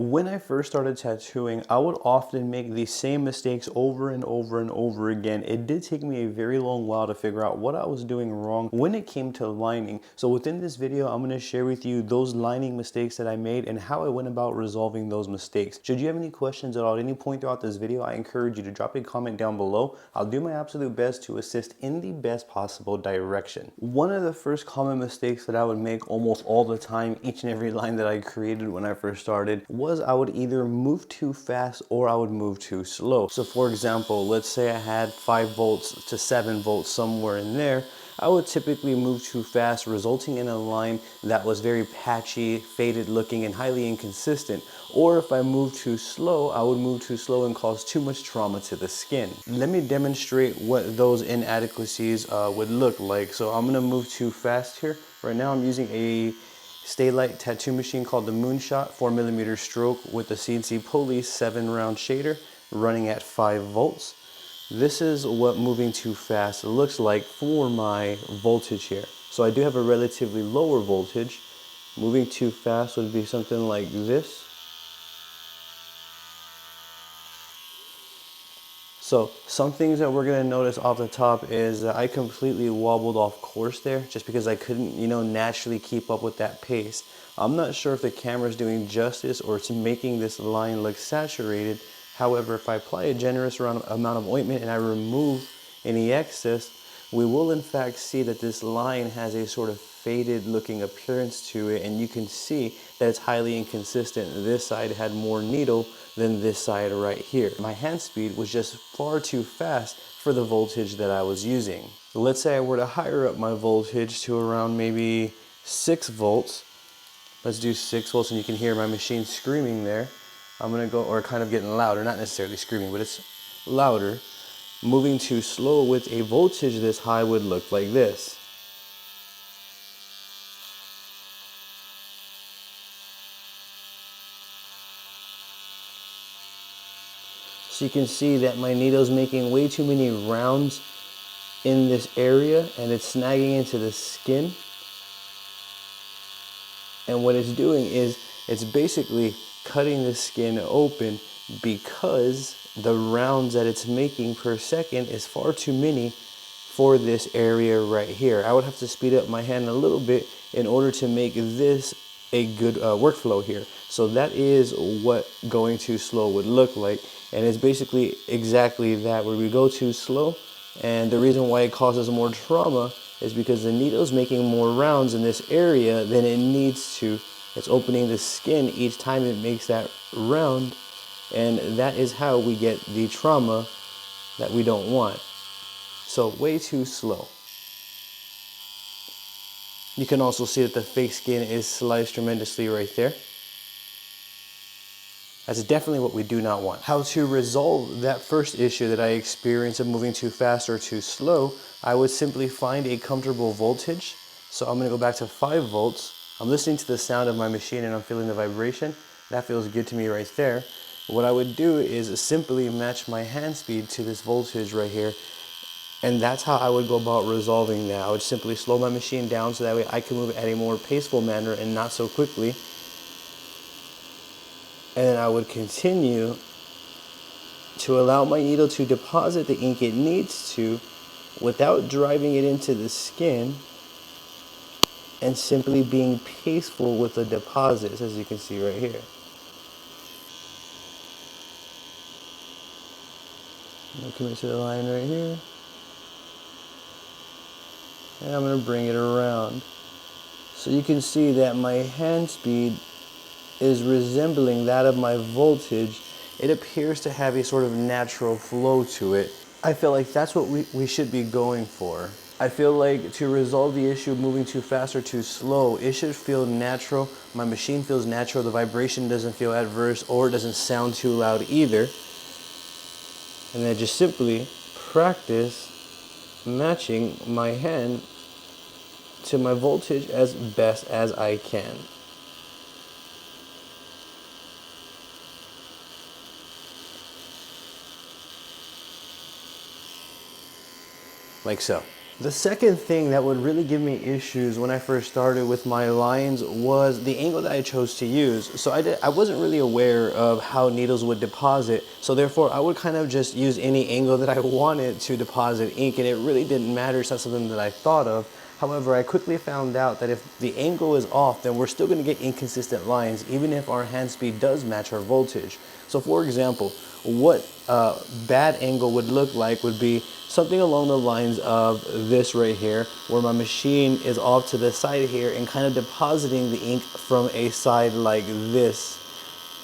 When I first started tattooing, I would often make the same mistakes over and over and over again. It did take me a very long while to figure out what I was doing wrong when it came to lining. So within this video, I'm going to share with you those lining mistakes that I made and how I went about resolving those mistakes. Should you have any questions at all at any point throughout this video, I encourage you to drop a comment down below. I'll do my absolute best to assist in the best possible direction. One of the first common mistakes that I would make almost all the time, each and every line that I created when I first started, was I would either move too fast or I would move too slow. So for example, let's say I had 5 volts to 7 volts somewhere in there. I would typically move too fast, resulting in a line that was very patchy, faded looking, and highly inconsistent. Or if I moved too slow, I would move too slow and cause too much trauma to the skin. Let me demonstrate what those inadequacies would look like. So I'm gonna move too fast here. Right now I'm using a Stay Light tattoo machine called the Moonshot 4mm stroke with the CNC Police 7-round shader running at 5 volts. This is what moving too fast looks like for my voltage here. So I do have a relatively lower voltage. Moving too fast would be something like this. So some things that we're gonna notice off the top is that I completely wobbled off course there just because I couldn't, naturally keep up with that pace. I'm not sure if the camera is doing justice or it's making this line look saturated. However, if I apply a generous amount of ointment and I remove any excess, we will in fact see that this line has a sort of faded looking appearance to it, and you can see that it's highly inconsistent. This side had more needle than this side right here. My hand speed was just far too fast for the voltage that I was using. Let's say I were to higher up my voltage to around maybe 6 volts. Let's do 6 volts, and you can hear my machine screaming there. I'm gonna go, or kind of getting louder, not necessarily screaming, but it's louder. Moving too slow with a voltage this high would look like this. So you can see that my needle's making way too many rounds in this area and it's snagging into the skin. And what it's doing is it's basically cutting the skin open because the rounds that it's making per second is far too many for this area right here. I would have to speed up my hand a little bit in order to make this a good workflow here. So that is what going too slow would look like. And it's basically exactly that, where we go too slow. And the reason why it causes more trauma is because the needle is making more rounds in this area than it needs to. It's opening the skin each time it makes that round. And that is how we get the trauma that we don't want. So way too slow. You can also see that the fake skin is sliced tremendously right there. That's definitely what we do not want. How to resolve that first issue that I experienced of moving too fast or too slow, I would simply find a comfortable voltage. So I'm gonna go back to 5 volts. I'm listening to the sound of my machine and I'm feeling the vibration. That feels good to me right there. What I would do is simply match my hand speed to this voltage right here. And that's how I would go about resolving that. I would simply slow my machine down so that way I can move at a more paceful manner and not so quickly. And then I would continue to allow my needle to deposit the ink it needs to without driving it into the skin, and simply being paceful with the deposits, as you can see right here. I'm coming to the line right here. And I'm going to bring it around. So you can see that my hand speed is resembling that of my voltage. It appears to have a sort of natural flow to it. I feel like that's what we should be going for. I feel like to resolve the issue of moving too fast or too slow, it should feel natural. My machine feels natural. The vibration doesn't feel adverse, or it doesn't sound too loud either. And then just simply practice matching my hand to my voltage as best as I can. Like so. The second thing that would really give me issues when I first started with my lines was the angle that I chose to use. So I wasn't really aware of how needles would deposit, so therefore I would kind of just use any angle that I wanted to deposit ink, and it really didn't matter. It's not something that I thought of. However, I quickly found out that if the angle is off, then we're still going to get inconsistent lines even if our hand speed does match our voltage. So for example, what bad angle would look like would be something along the lines of this right here, where my machine is off to the side here and kind of depositing the ink from a side like this.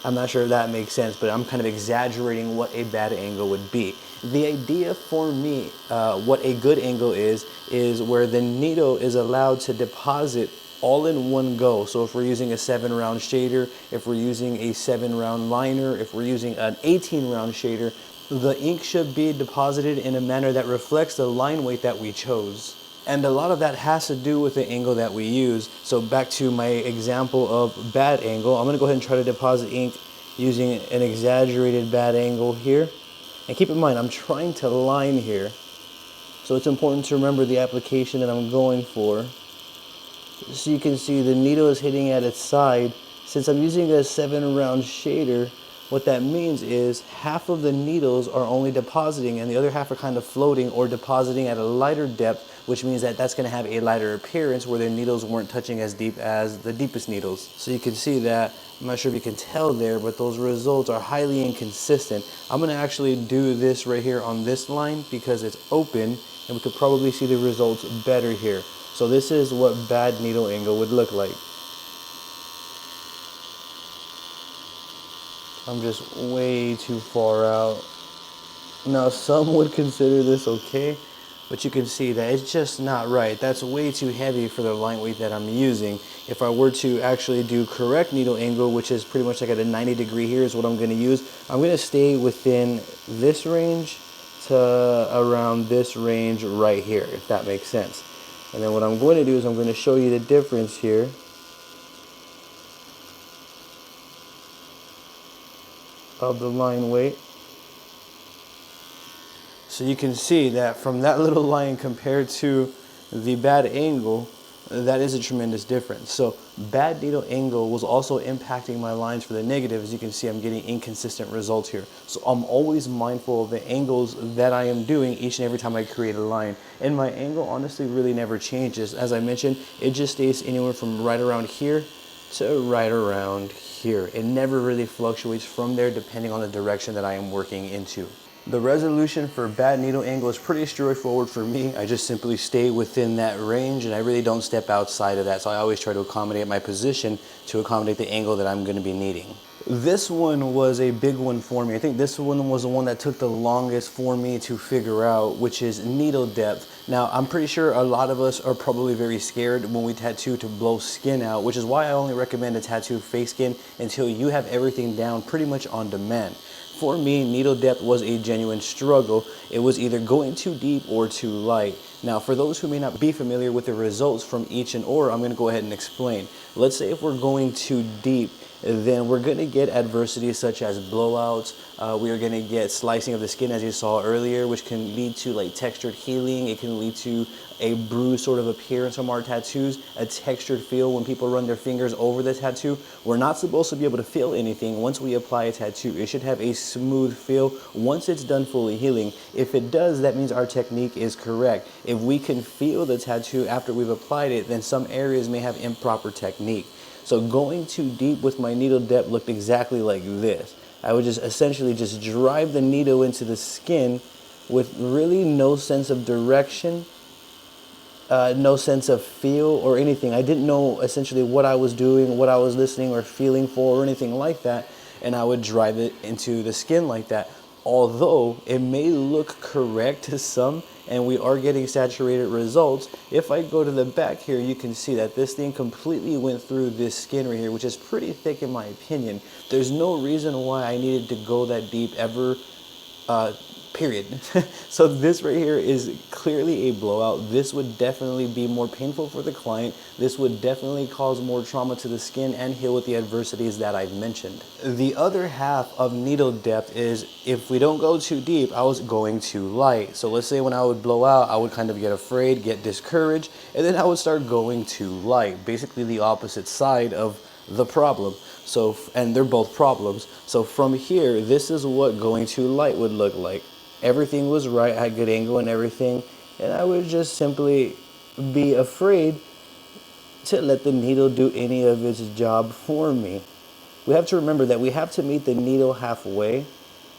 I'm not sure if that makes sense, but I'm kind of exaggerating what a bad angle would be. The idea for me, what a good angle is where the needle is allowed to deposit all in one go. So if we're using a 7-round shader, if we're using a 7-round liner, if we're using an 18-round shader, the ink should be deposited in a manner that reflects the line weight that we chose. And a lot of that has to do with the angle that we use. So back to my example of bad angle, I'm gonna go ahead and try to deposit ink using an exaggerated bad angle here. And keep in mind, I'm trying to line here. So it's important to remember the application that I'm going for. So you can see the needle is hitting at its side. Since I'm using a 7-round shader, what that means is half of the needles are only depositing and the other half are kind of floating or depositing at a lighter depth, which means that that's going to have a lighter appearance where the needles weren't touching as deep as the deepest needles. So you can see that, I'm not sure if you can tell there, but those results are highly inconsistent. I'm going to actually do this right here on this line because it's open and we could probably see the results better here. So this is what bad needle angle would look like. I'm just way too far out. Now some would consider this okay, but you can see that it's just not right. That's way too heavy for the line weight that I'm using. If I were to actually do correct needle angle, which is pretty much like at a 90-degree here is what I'm gonna use, I'm gonna stay within this range to around this range right here, if that makes sense. And then what I'm going to do is I'm going to show you the difference here. Of the line weight. So you can see that from that little line compared to the bad angle, that is a tremendous difference. So bad needle angle was also impacting my lines for the negative. As you can see, I'm getting inconsistent results here. So I'm always mindful of the angles that I am doing each and every time I create a line. And my angle honestly really never changes. As I mentioned, it just stays anywhere from right around here to right around here. It never really fluctuates from there depending on the direction that I am working into. The resolution for bad needle angle is pretty straightforward for me. I just simply stay within that range and I really don't step outside of that. So I always try to accommodate my position to accommodate the angle that I'm going to be needing. This one was a big one for me. I think this one was the one that took the longest for me to figure out, which is needle depth. Now, I'm pretty sure a lot of us are probably very scared when we tattoo to blow skin out, which is why I only recommend a tattoo fake skin until you have everything down pretty much on demand. For me, needle depth was a genuine struggle. It was either going too deep or too light. Now, for those who may not be familiar with the results from each and or, I'm going to go ahead and explain. Let's say if we're going too deep, then we're going to get adversities such as blowouts. We are going to get slicing of the skin, as you saw earlier, which can lead to like textured healing. It can lead to a bruised sort of appearance from our tattoos, a textured feel when people run their fingers over the tattoo. We're not supposed to be able to feel anything once we apply a tattoo. It should have a smooth feel once it's done fully healing. If it does, that means our technique is correct. If we can feel the tattoo after we've applied it, then some areas may have improper technique. So going too deep with my needle depth looked exactly like this. I would just essentially just drive the needle into the skin with really no sense of direction, no sense of feel or anything. I didn't know essentially what I was doing, what I was listening or feeling for or anything like that, and I would drive it into the skin like that. Although it may look correct to some and we are getting saturated results, if I go to the back here, you can see that this thing completely went through this skin right here, which is pretty thick in my opinion. There's no reason why I needed to go that deep ever period. So this right here is clearly a blowout. This would definitely be more painful for the client. This would definitely cause more trauma to the skin and heal with the adversities that I've mentioned. The other half of needle depth is if we don't go too deep, I was going too light. So let's say when I would blow out, I would kind of get afraid, get discouraged, and then I would start going too light. Basically the opposite side of the problem. So, and they're both problems. So from here, this is what going too light would look like. Everything was right, I had good angle and everything, and I would just simply be afraid to let the needle do any of its job for me. We have to remember that we have to meet the needle halfway,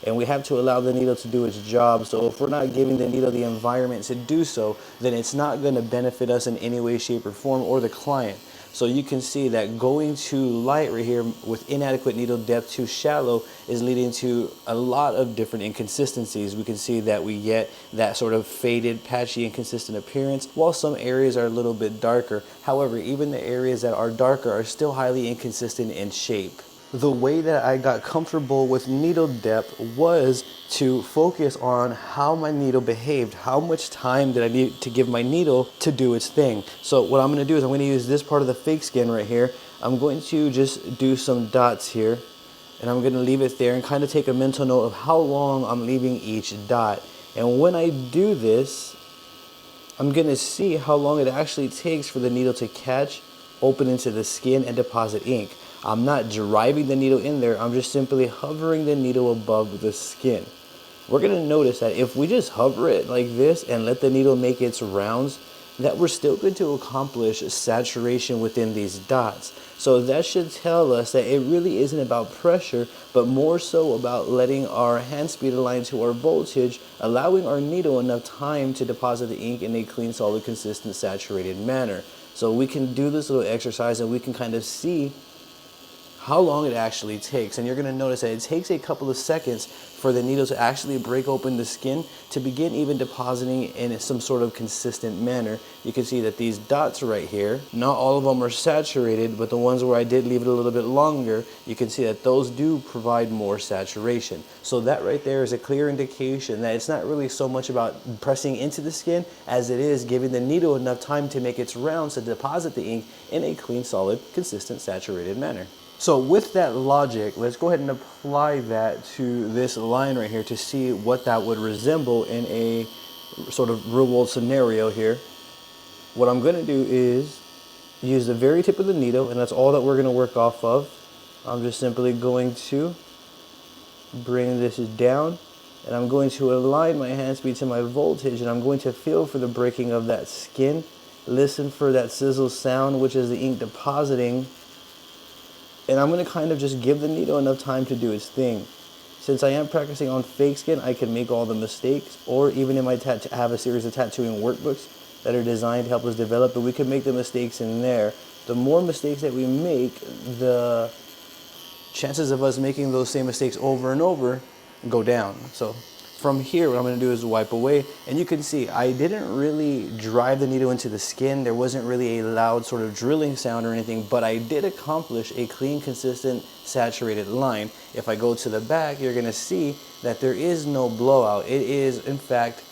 and we have to allow the needle to do its job. So if we're not giving the needle the environment to do so, then it's not going to benefit us in any way, shape, or form, or the client. So you can see that going too light right here with inadequate needle depth, too shallow, is leading to a lot of different inconsistencies. We can see that we get that sort of faded, patchy, inconsistent appearance, while some areas are a little bit darker. However, even the areas that are darker are still highly inconsistent in shape. The way that I got comfortable with needle depth was to focus on how my needle behaved. How much time did I need to give my needle to do its thing? So what I'm gonna do is I'm gonna use this part of the fake skin right here. I'm going to just do some dots here, and I'm gonna leave it there and kind of take a mental note of how long I'm leaving each dot. And when I do this, I'm gonna see how long it actually takes for the needle to catch, open into the skin, and deposit ink. I'm not driving the needle in there, I'm just simply hovering the needle above the skin. We're gonna notice that if we just hover it like this and let the needle make its rounds, that we're still going to accomplish saturation within these dots. So that should tell us that it really isn't about pressure, but more so about letting our hand speed align to our voltage, allowing our needle enough time to deposit the ink in a clean, solid, consistent, saturated manner. So we can do this little exercise and we can kind of see how long it actually takes. And you're going to notice that it takes a couple of seconds for the needle to actually break open the skin to begin even depositing in some sort of consistent manner. You can see that these dots right here, not all of them are saturated, but the ones where I did leave it a little bit longer, you can see that those do provide more saturation. So that right there is a clear indication that it's not really so much about pressing into the skin as it is giving the needle enough time to make its rounds to deposit the ink in a clean, solid, consistent, saturated manner. So with that logic, let's go ahead and apply that to this line right here to see what that would resemble in a sort of real world scenario here. What I'm going to do is use the very tip of the needle, and that's all that we're going to work off of. I'm just simply going to bring this down, and I'm going to align my hand speed to my voltage, and I'm going to feel for the breaking of that skin. Listen for that sizzle sound, which is the ink depositing. And I'm going to kind of just give the needle enough time to do its thing. Since I am practicing on fake skin, I can make all the mistakes, or even in my I have a series of tattooing workbooks that are designed to help us develop, but we can make the mistakes in there. The more mistakes that we make, the chances of us making those same mistakes over and over go down. So from here, what I'm going to do is wipe away, and you can see I didn't really drive the needle into the skin. There wasn't really a loud sort of drilling sound or anything, but I did accomplish a clean, consistent, saturated line. If I go to the back, you're going to see that there is no blowout. It is, in fact,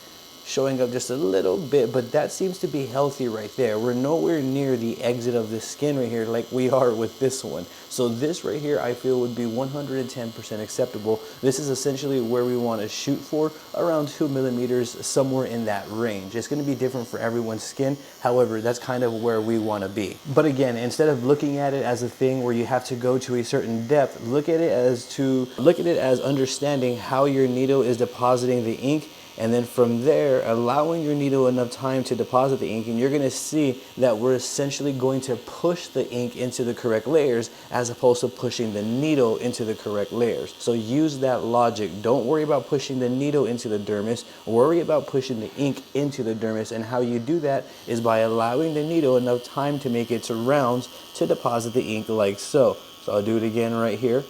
showing up just a little bit, but that seems to be healthy right there. We're nowhere near the exit of this skin right here like we are with this one. So this right here I feel would be 110% acceptable. This is essentially where we want to shoot for, around 2 millimeters, somewhere in that range. It's going to be different for everyone's skin. However, that's kind of where we want to be. But again, instead of looking at it as a thing where you have to go to a certain depth, look at it as understanding how your needle is depositing the ink, and then from there, allowing your needle enough time to deposit the ink, and you're going to see that we're essentially going to push the ink into the correct layers as opposed to pushing the needle into the correct layers. So use that logic. Don't worry about pushing the needle into the dermis. Worry about pushing the ink into the dermis, and how you do that is by allowing the needle enough time to make its rounds to deposit the ink like so. So I'll do it again right here.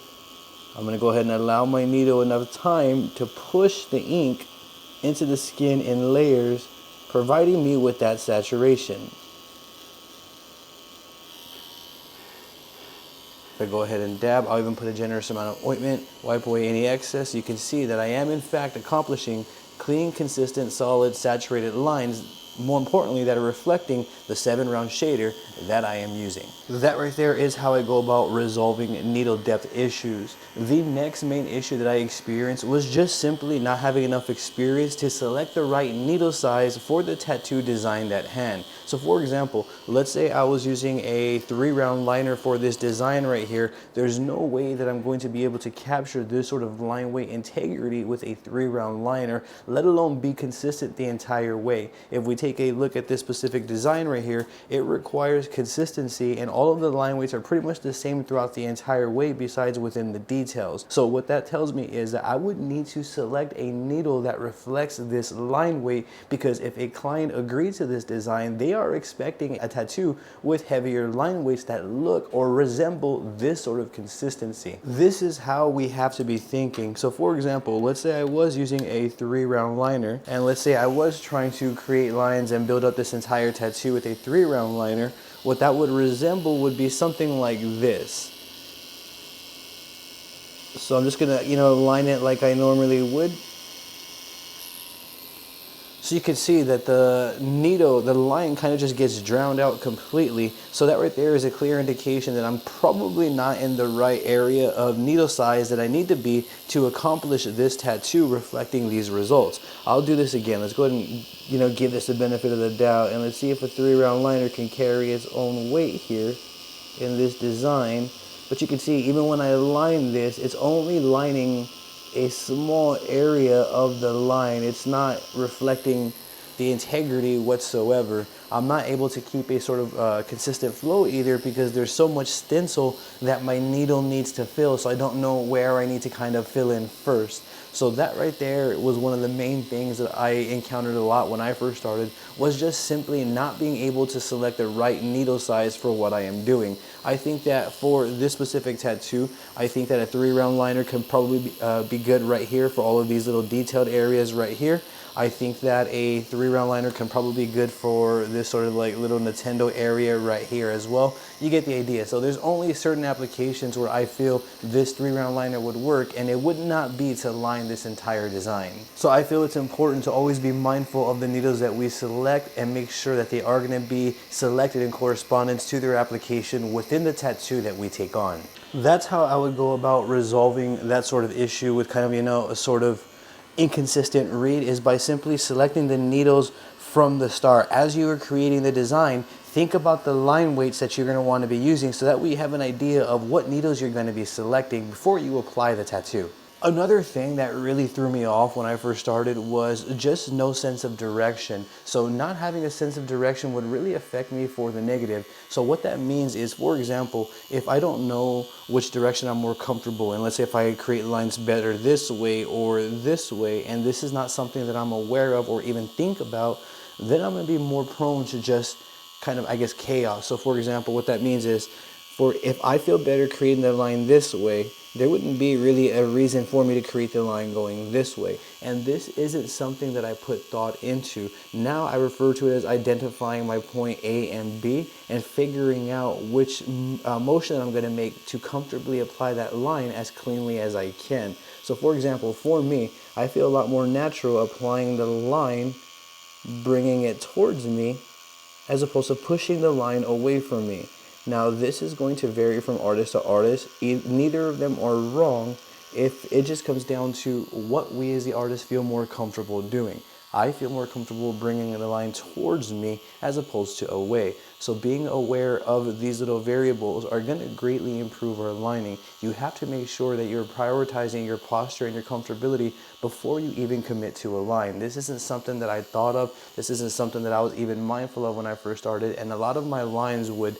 I'm going to go ahead and allow my needle enough time to push the ink into the skin in layers, providing me with that saturation. If I go ahead and dab, I'll even put a generous amount of ointment, wipe away any excess. You can see that I am in fact accomplishing clean, consistent, solid, saturated lines, more importantly, that are reflecting the 7-round shader that I am using. That right there is how I go about resolving needle depth issues. The next main issue that I experienced was just simply not having enough experience to select the right needle size for the tattoo design at hand. So for example, let's say I was using a 3-round liner for this design right here. There's no way that I'm going to be able to capture this sort of line weight integrity with a 3-round liner, let alone be consistent the entire way. If we take a look at this specific design right here, it requires consistency, and all of the line weights are pretty much the same throughout the entire way besides within the details. So what that tells me is that I would need to select a needle that reflects this line weight, because if a client agrees to this design, they are expecting a tattoo with heavier line weights that look or resemble this sort of consistency. This is how we have to be thinking. So for example, let's say I was using a 3-round liner, and let's say I was trying to create lines and build up this entire tattoo with a 3-round liner. What that would resemble would be something like this. So I'm just gonna, line it like I normally would. So you can see that the needle, the line kind of just gets drowned out completely. So that right there is a clear indication that I'm probably not in the right area of needle size that I need to be to accomplish this tattoo reflecting these results. I'll do this again. Let's go ahead and, give this the benefit of the doubt, and let's see if a 3-round liner can carry its own weight here in this design. But you can see even when I line this, it's only lining a small area of the line. It's not reflecting the integrity whatsoever. I'm not able to keep a sort of consistent flow either, because there's so much stencil that my needle needs to fill, so I don't know where I need to kind of fill in first. So that right there was one of the main things that I encountered a lot when I first started, was just simply not being able to select the right needle size for what I am doing. I think that for this specific tattoo, I think that a 3-round liner can probably be good right here for all of these little detailed areas right here. I think that a 3-round liner can probably be good for this sort of like little Nintendo area right here as well. You get the idea. So there's only certain applications where I feel this 3-round liner would work, and it would not be to line this entire design. So I feel it's important to always be mindful of the needles that we select and make sure that they are going to be selected in correspondence to their application within the tattoo that we take on. That's how I would go about resolving that sort of issue with kind of, a sort of inconsistent read, is by simply selecting the needles from the start. As you are creating the design, think about the line weights that you're going to want to be using, so that way you have an idea of what needles you're going to be selecting before you apply the tattoo. Another thing that really threw me off when I first started was just no sense of direction. So not having a sense of direction would really affect me for the negative. So what that means is, for example, if I don't know which direction I'm more comfortable in, let's say if I create lines better this way or this way, and this is not something that I'm aware of or even think about, then I'm going to be more prone to just kind of, chaos. So for example, what that means is, if I feel better creating the line this way, there wouldn't be really a reason for me to create the line going this way. And this isn't something that I put thought into. Now I refer to it as identifying my point A and B and figuring out which motion I'm going to make to comfortably apply that line as cleanly as I can. So for example, for me, I feel a lot more natural applying the line, bringing it towards me, as opposed to pushing the line away from me. Now this is going to vary from artist to artist. Neither of them are wrong. If it just comes down to what we as the artist feel more comfortable doing. I feel more comfortable bringing the line towards me as opposed to away. So being aware of these little variables are going to greatly improve our lining. You have to make sure that you're prioritizing your posture and your comfortability before you even commit to a line. This isn't something that I thought of. This isn't something that I was even mindful of when I first started. And a lot of my lines would,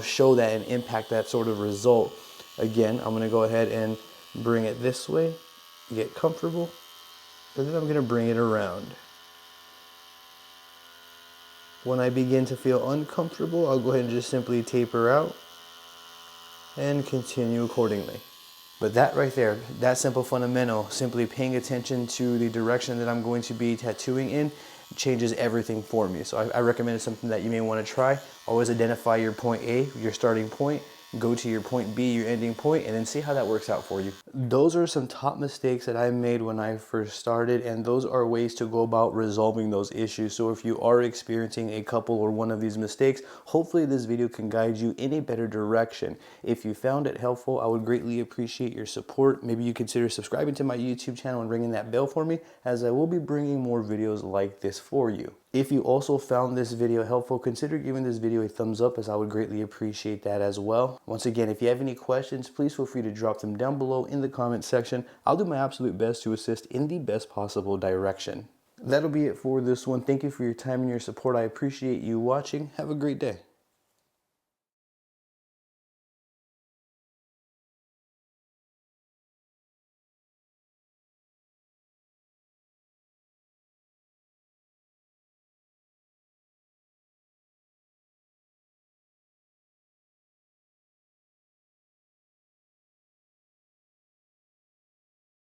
show that and impact that sort of result. Again, I'm going to go ahead and bring it this way, get comfortable. And then I'm going to bring it around. When I begin to feel uncomfortable, I'll go ahead and just simply taper out and continue accordingly. But that right there, that simple fundamental, simply paying attention to the direction that I'm going to be tattooing in, changes everything for me. So I recommend it's something that you may want to try. Always identify your point A, your starting point, go to your point B, your ending point, and then see how that works out for you. Those are some top mistakes that I made when I first started, and those are ways to go about resolving those issues. So if you are experiencing a couple or one of these mistakes, hopefully this video can guide you in a better direction. If you found it helpful, I would greatly appreciate your support. Maybe you consider subscribing to my YouTube channel and ringing that bell for me, as I will be bringing more videos like this for you. If you also found this video helpful, consider giving this video a thumbs up, as I would greatly appreciate that as well. Once again, if you have any questions, please feel free to drop them down below in the comment section. I'll do my absolute best to assist in the best possible direction. That'll be it for this one. Thank you for your time and your support. I appreciate you watching. Have a great day.